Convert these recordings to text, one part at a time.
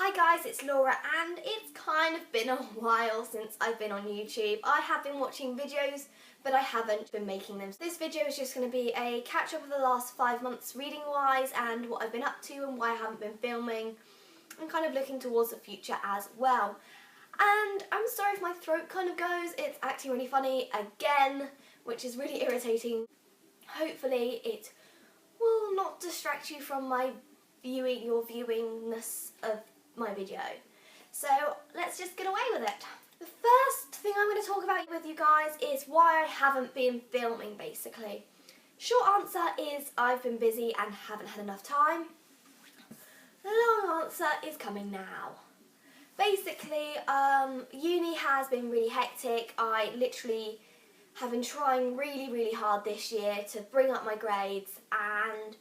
Hi guys, it's Laura and it's kind of been a while since I've been on YouTube. I have been watching videos but I haven't been making them. This video is just going to be a catch up of the last 5 months reading wise and what I've been up to and why I haven't been filming and kind of looking towards the future as well. And I'm sorry if my throat kind of goes, it's acting really funny again, which is really irritating. Hopefully it will not distract you from your viewingness of my video. So let's just get away with it. The first thing I'm going to talk about with you guys is why I haven't been filming, basically. Short answer is I've been busy and haven't had enough time. The long answer is coming now. Basically, uni has been really hectic. I literally have been trying really hard this year to bring up my grades and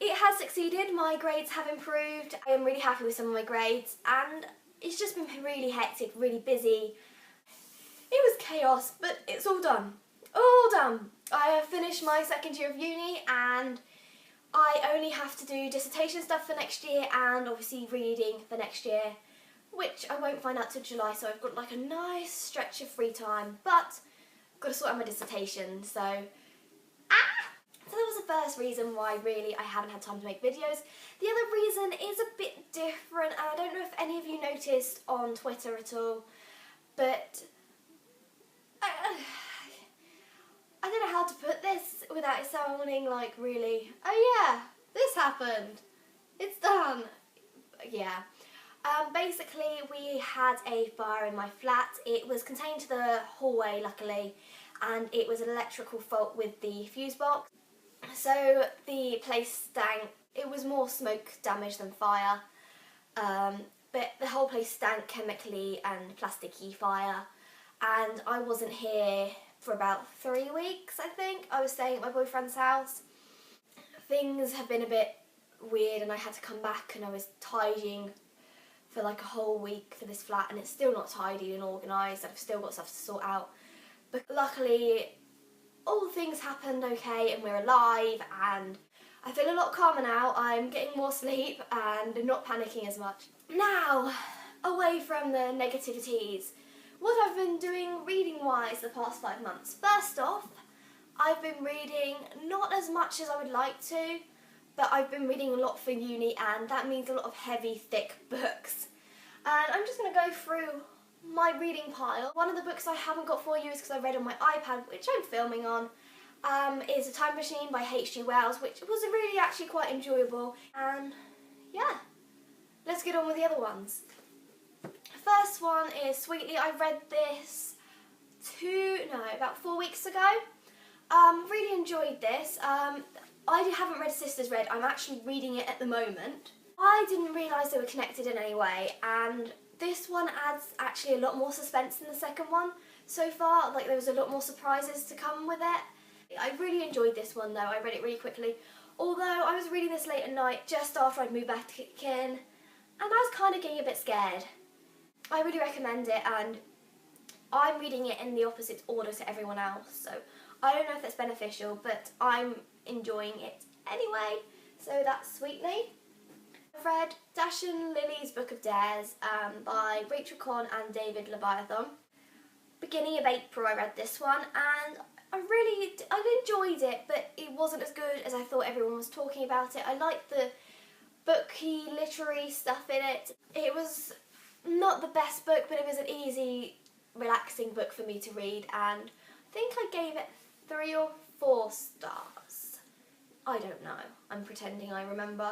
it has succeeded. My grades have improved. I am really happy with some of my grades and it's just been really hectic, really busy. It was chaos, but it's all done. All done. I have finished my second year of uni and I only have to do dissertation stuff for next year and obviously reading for next year, which I won't find out till July, so I've got like a nice stretch of free time, but I've got to sort out my dissertation, so So that was the first reason why really I haven't had time to make videos. The other reason is a bit different and I don't know if any of you noticed on Twitter at all, but I don't know how to put this without it sounding like really, oh yeah, this happened, it's done. Yeah. Basically we had a fire in my flat. It was contained to the hallway luckily and it was an electrical fault with the fuse box. So the place stank. It was more smoke damage than fire, but the whole place stank chemically and plasticky fire, and I wasn't here for about 3 weeks, I think. I was staying at my boyfriend's house. Things have been a bit weird and I had to come back and I was tidying for like a whole week for this flat and it's still not tidy and organised. I've still got stuff to sort out, but luckily all things happened okay and we're alive and I feel a lot calmer now. I'm getting more sleep and not panicking as much. Now, away from the negativities, what I've been doing reading wise the past 5 months. First off, I've been reading not as much as I would like to, but I've been reading a lot for uni and that means a lot of heavy, thick books. And I'm just going to go through my reading pile. One of the books I haven't got for you is because I read on my iPad, which I'm filming on, is A Time Machine by H.G. Wells, which was really actually quite enjoyable. And yeah, let's get on with the other ones. First one is Sweetly. I read this about 4 weeks ago. Really enjoyed this. I haven't read Sisters Red. I'm actually reading it at the moment. I didn't realise they were connected in any way, and this one adds actually a lot more suspense than the second one so far. Like there was a lot more surprises to come with it. I really enjoyed this one though. I read it really quickly. Although I was reading this late at night just after I'd moved back in and I was kind of getting a bit scared. I really recommend it and I'm reading it in the opposite order to everyone else, so I don't know if that's beneficial, but I'm enjoying it anyway. So that's Sweetly. I've read Dash and Lily's Book of Dares by Rachel Conn and David Leviathan. Beginning of April I read this one and I enjoyed it, but it wasn't as good as I thought everyone was talking about it. I liked the booky literary stuff in it. It was not the best book, but it was an easy, relaxing book for me to read and I think I gave it 3 or 4 stars. I don't know. I'm pretending I remember.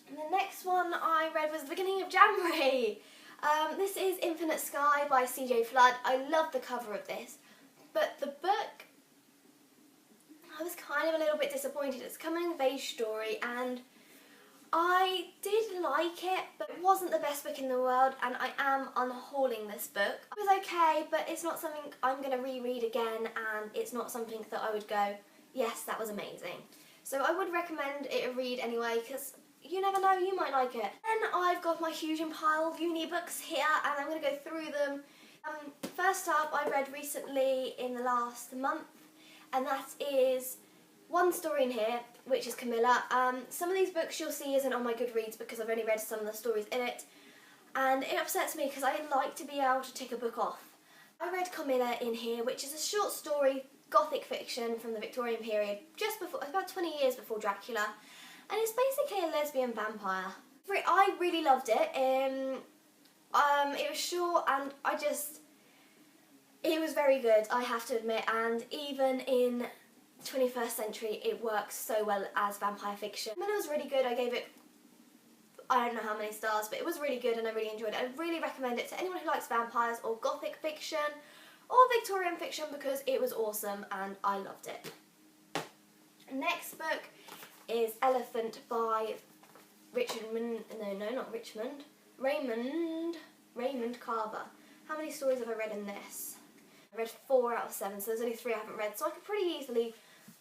And the next one I read was the beginning of January. This is Infinite Sky by C.J. Flood. I love the cover of this, but the book, I was kind of a little bit disappointed. It's a coming of age story and I did like it, but it wasn't the best book in the world and I am unhauling this book. It was okay, but it's not something I'm going to reread again and it's not something that I would go, yes, that was amazing. So I would recommend it a read anyway because you never know, you might like it. Then I've got my huge pile of uni books here and I'm going to go through them. First up, I read recently in the last month and that is one story in here which is Camilla. Some of these books you'll see isn't on my Goodreads because I've only read some of the stories in it, and it upsets me because I like to be able to tick a book off. I read Camilla in here, which is a short story gothic fiction from the Victorian period, just before, about 20 years before Dracula, and it's basically a lesbian vampire. I really loved it. It was short and it was very good, I have to admit, and even in 21st century it works so well as vampire fiction. I mean, it was really good. I gave it, I don't know how many stars, but it was really good and I really enjoyed it. I really recommend it to anyone who likes vampires or gothic fiction or Victorian fiction because it was awesome and I loved it. Next book is Elephant by Raymond Carver. How many stories have I read in this? I read 4 out of 7, so there's only 3 I haven't read, so I could pretty easily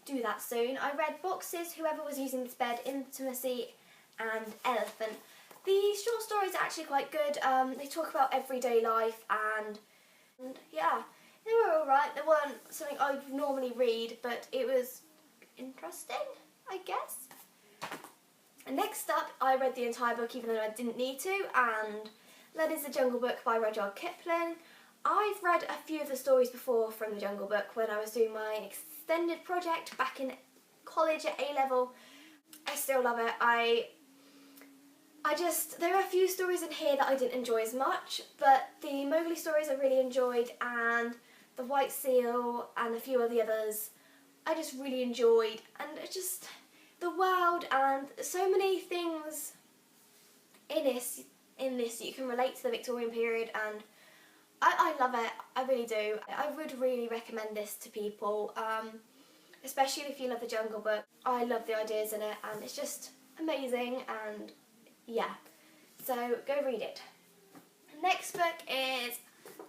do that soon. I read Boxes, Whoever Was Using This Bed, Intimacy, and Elephant. The short stories are actually quite good. They talk about everyday life and yeah, they were alright. They weren't something I would normally read, but it was interesting, I guess. And next up, I read the entire book even though I didn't need to, and that is The Jungle Book by Rudyard Kipling. I've read a few of the stories before from The Jungle Book when I was doing my extended project back in college at A-level. I still love it. There are a few stories in here that I didn't enjoy as much, but the Mowgli stories I really enjoyed, and the White Seal and a few of the others I just really enjoyed, and it's just the world and so many things in this you can relate to the Victorian period, and I love it. I really do. I would really recommend this to people, especially if you love The Jungle Book. I love the ideas in it and it's just amazing, and yeah, so go read it. Next book is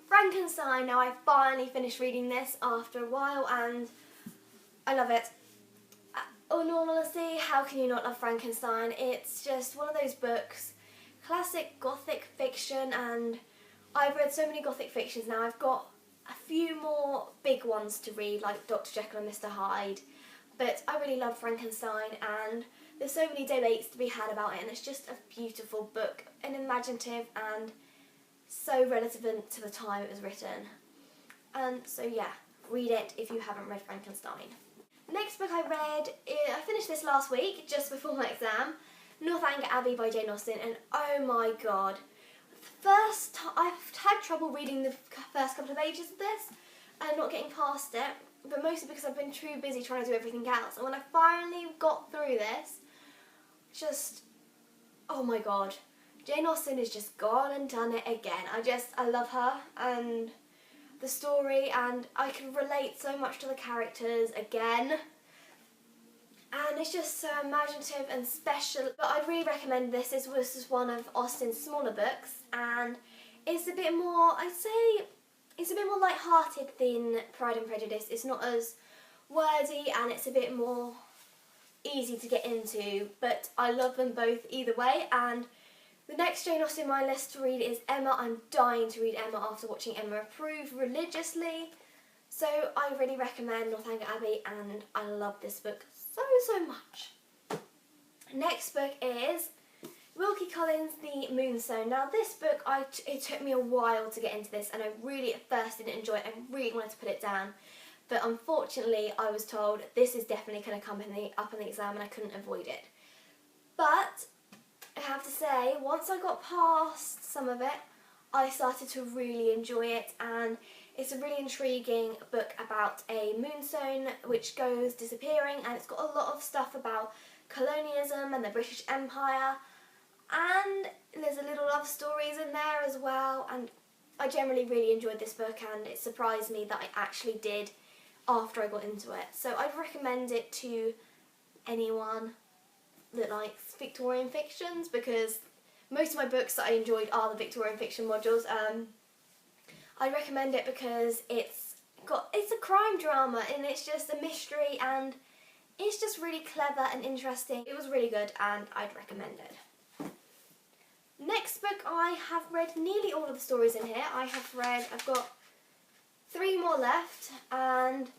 Frankenstein. Now I've finally finished reading this after a while and I love it. In all honesty, how can you not love Frankenstein? It's just one of those books, classic gothic fiction, and I've read so many gothic fictions now. I've got a few more big ones to read, like Dr. Jekyll and Mr. Hyde, but I really love Frankenstein, and there's so many debates to be had about it, and it's just a beautiful book and imaginative and so relevant to the time it was written. And so yeah, read it if you haven't read Frankenstein. Next book I read, I finished this last week, just before my exam, Northanger Abbey by Jane Austen, and oh my god. I've had trouble reading the first couple of pages of this and not getting past it, but mostly because I've been too busy trying to do everything else. And when I finally got through this, just, oh my god. Jane Austen has just gone and done it again. I love her and the story, and I can relate so much to the characters again. And it's just so imaginative and special. But I'd really recommend this. This was one of Austen's smaller books, and it's a bit more, I'd say, it's a bit more light-hearted than Pride and Prejudice. It's not as wordy and it's a bit more easy to get into, but I love them both either way. And the next Jane Austen on my list to read is Emma. I'm dying to read Emma after watching Emma Approve religiously. So I really recommend Northanger Abbey, and I love this book so much. Next book is Wilkie Collins' The Moonstone. Now this book, it took me a while to get into this, and I really at first didn't enjoy it. I really wanted to put it down, but unfortunately I was told this is definitely going to come up in the exam and I couldn't avoid it. But I have to say, once I got past some of it, I started to really enjoy it, and it's a really intriguing book about a moonstone which goes disappearing, and it's got a lot of stuff about colonialism and the British Empire, and there's a little love stories in there as well, and I generally really enjoyed this book, and it surprised me that I actually did after I got into it. So I'd recommend it to anyone that likes Victorian fictions, because most of my books that I enjoyed are the Victorian fiction modules. I recommend it because it's a crime drama, and it's just a mystery, and it's just really clever and interesting. It was really good, and I'd recommend it. Next book, I have read nearly all of the stories in here. I've got 3 more left, and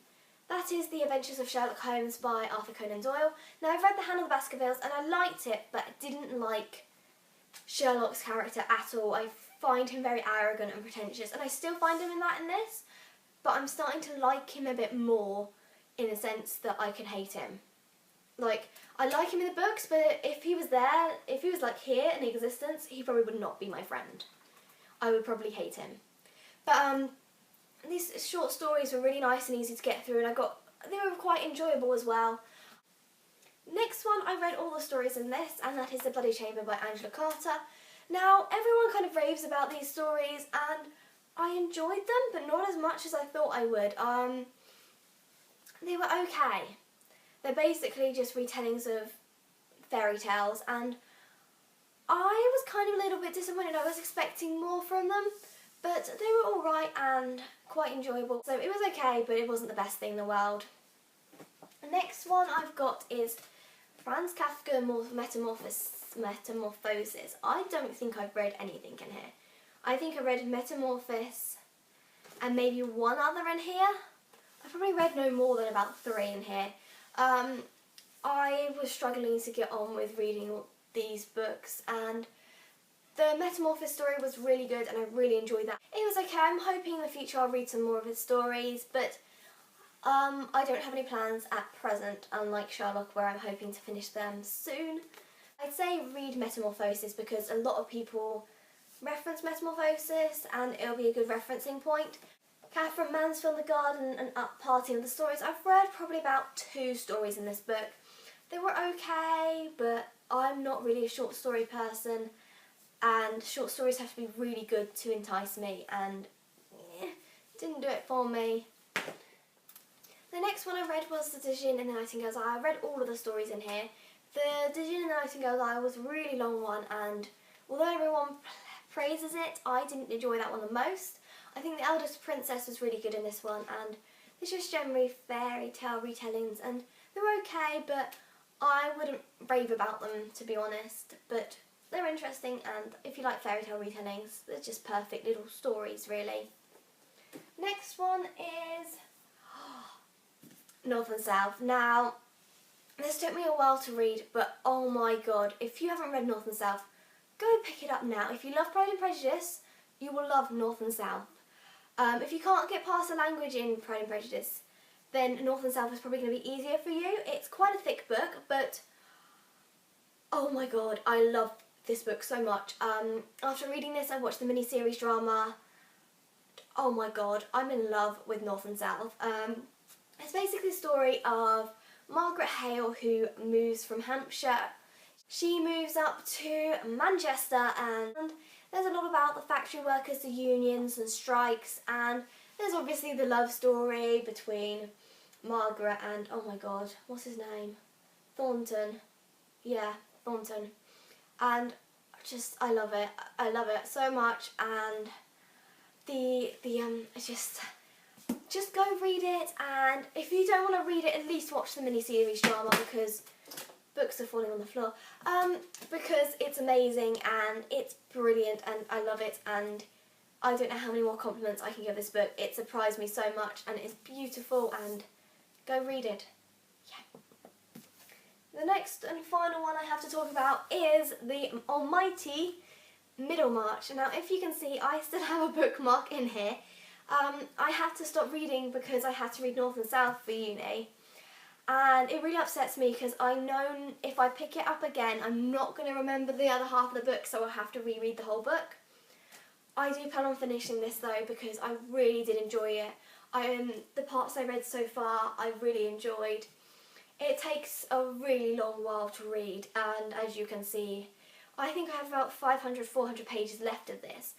That is The Adventures of Sherlock Holmes by Arthur Conan Doyle. Now, I've read The Hand of the Baskervilles and I liked it, but I didn't like Sherlock's character at all. I find him very arrogant and pretentious, and I still find him in this, but I'm starting to like him a bit more in the sense that I can hate him. Like, I like him in the books, but if he was there, if he was like here in existence, he probably would not be my friend. I would probably hate him. But these short stories were really nice and easy to get through, and they were quite enjoyable as well. Next one, I read all the stories in this, and that is The Bloody Chamber by Angela Carter. Now, everyone kind of raves about these stories, and I enjoyed them, but not as much as I thought I would. They were okay. They're basically just retellings of fairy tales, and I was kind of a little bit disappointed. I was expecting more from them, but they were alright and quite enjoyable. So it was okay, but it wasn't the best thing in the world. The next one I've got is Franz Kafka Metamorphosis. I don't think I've read anything in here. I think I read Metamorphosis and maybe one other in here. I probably read no more than about 3 in here. I was struggling to get on with reading these books, and the Metamorphosis story was really good and I really enjoyed that. It was okay. I'm hoping in the future I'll read some more of his stories, but I don't have any plans at present, unlike Sherlock where I'm hoping to finish them soon. I'd say read Metamorphosis because a lot of people reference Metamorphosis and it'll be a good referencing point. Catherine Mansfield, The Garden and Up Party of the Stories. I've read probably about 2 stories in this book. They were okay, but I'm not really a short story person, and short stories have to be really good to entice me, and didn't do it for me. The next one I read was The Division in the Nightingale's Eye. I read all of the stories in here. The Division in the Nightingale's Eye was a really long one, and although everyone praises it, I didn't enjoy that one the most. I think The Eldest Princess was really good in this one, and it's just generally fairy tale retellings, and they were okay, but I wouldn't rave about them, to be honest. But they're interesting, and if you like fairy tale retellings, they're just perfect little stories, really. Next one is North and South. Now, this took me a while to read, but oh my god, if you haven't read North and South, go pick it up now. If you love Pride and Prejudice, you will love North and South. If you can't get past the language in Pride and Prejudice, then North and South is probably going to be easier for you. It's quite a thick book, but oh my god, I love this book so much. After reading this, I watched the mini-series drama. Oh my god, I'm in love with North and South. It's basically the story of Margaret Hale, who moves from Hampshire. She moves up to Manchester, and there's a lot about the factory workers, the unions and strikes, and there's obviously the love story between Margaret and, oh my god, what's his name? Thornton. Yeah, Thornton. And I love it. I love it so much, and just go read it, and if you don't want to read it, at least watch the mini-series drama, because books are falling on the floor, because it's amazing and it's brilliant and I love it, and I don't know how many more compliments I can give this book. It surprised me so much and it's beautiful, and go read it. Yeah. The next and final one I have to talk about is the Almighty Middlemarch. Now, if you can see, I still have a bookmark in here. I had to stop reading because I had to read North and South for uni. And it really upsets me because I know if I pick it up again, I'm not going to remember the other half of the book, so I'll have to reread the whole book. I do plan on finishing this though because I really did enjoy it. The parts I read so far, I really enjoyed. It takes a really long while to read, and as you can see, I think I have about 500, 400 pages left of this.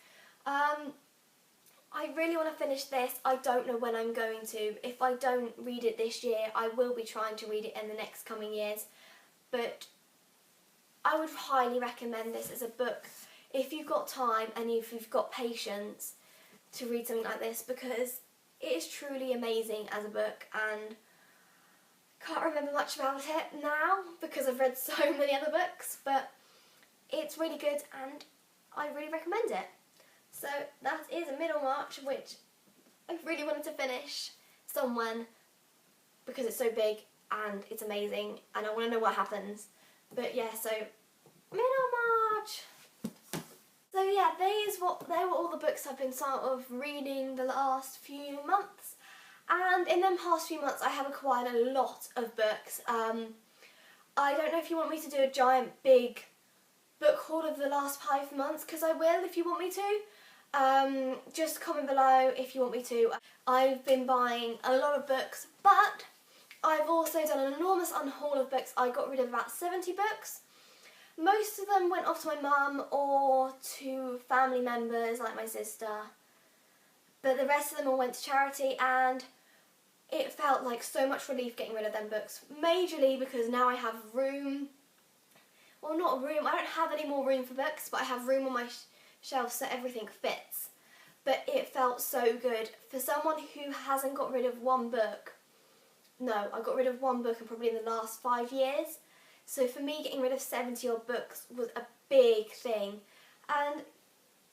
I really want to finish this. I don't know when I'm going to. If I don't read it this year, I will be trying to read it in the next coming years. But I would highly recommend this as a book if you've got time and if you've got patience to read something like this, because it is truly amazing as a book, and can't remember much about it now because I've read so many other books, but it's really good and I really recommend it. So that is a Middlemarch, which I really wanted to finish someone, because it's so big and it's amazing and I want to know what happens. But yeah, so Middlemarch. So yeah, they were all the books I've been sort of reading the last few months. And in them past few months I have acquired a lot of books. I don't know if you want me to do a giant big book haul of the last 5 months, because I will if you want me to. Just comment below if you want me to. I've been buying a lot of books, but I've also done an enormous unhaul of books. I got rid of about 70 books. Most of them went off to my mum or to family members like my sister, but the rest of them all went to charity, and it felt like so much relief getting rid of them books. Majorly because now I have room. Well, not room. I don't have any more room for books, but I have room on my shelf so everything fits. But it felt so good. For someone who hasn't got rid of one book, no, I got rid of one book and probably in the last 5 years. So for me, getting rid of 70 odd books was a big thing. And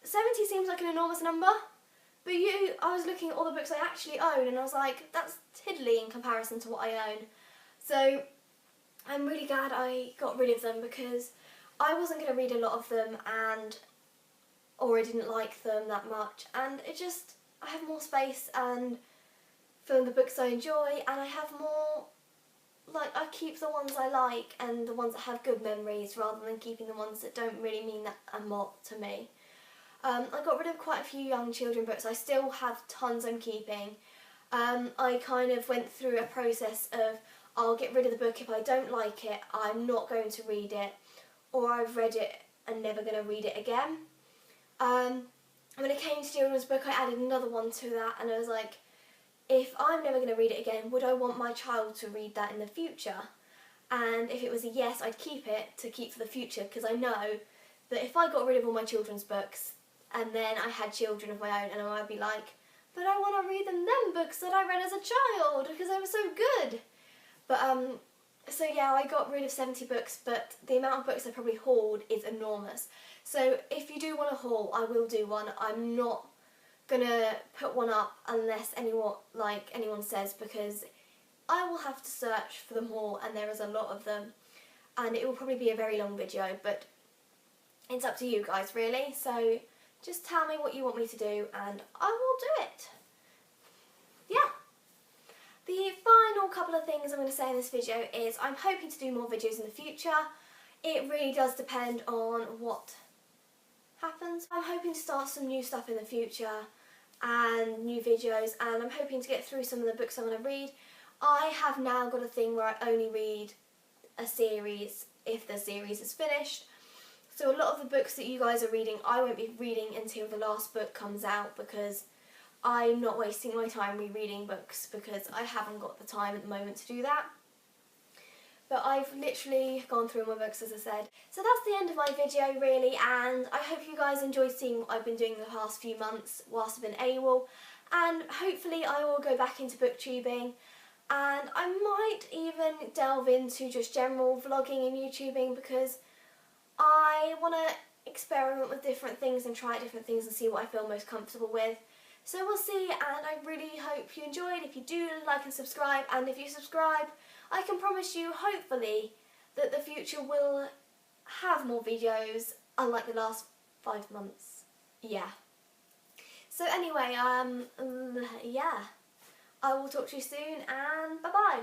70 seems like an enormous number, but I was looking at all the books I actually own and I was like, that's tiddly in comparison to what I own. So I'm really glad I got rid of them, because I wasn't going to read a lot of them or I didn't like them that much, and I have more space and for the books I enjoy, and I have more, I keep the ones I like and the ones that have good memories rather than keeping the ones that don't really mean that a lot to me. I got rid of quite a few young children books. I still have tons I'm keeping. I kind of went through a process of, I'll get rid of the book if I don't like it, I'm not going to read it, or I've read it and never going to read it again. When it came to children's book, I added another one to that, and I was like, if I'm never going to read it again, would I want my child to read that in the future? And if it was a yes, I'd keep it to keep for the future, because I know that if I got rid of all my children's books and then I had children of my own, and I might be like, but I want to read them books that I read as a child because they were so good. But so yeah, I got rid of 70 books, but the amount of books I probably hauled is enormous. So if you do want a haul, I will do one. I'm not gonna put one up unless anyone says, because I will have to search for them all, and there is a lot of them, and it will probably be a very long video, but it's up to you guys really. So just tell me what you want me to do and I will do it. Yeah. The final couple of things I'm going to say in this video is I'm hoping to do more videos in the future. It really does depend on what happens. I'm hoping to start some new stuff in the future and new videos, and I'm hoping to get through some of the books I want to read. I have now got a thing where I only read a series if the series is finished. So a lot of the books that you guys are reading, I won't be reading until the last book comes out, because I'm not wasting my time rereading books, because I haven't got the time at the moment to do that. But I've literally gone through my books, as I said. So that's the end of my video really, and I hope you guys enjoyed seeing what I've been doing the past few months whilst I've been AWOL. And hopefully I will go back into booktubing, and I might even delve into just general vlogging and YouTubing, because I want to experiment with different things and try different things and see what I feel most comfortable with. So we'll see, and I really hope you enjoyed. If you do, like and subscribe, and if you subscribe, I can promise you, hopefully, that the future will have more videos, unlike the last 5 months. Yeah. So anyway, yeah. I will talk to you soon, and bye-bye.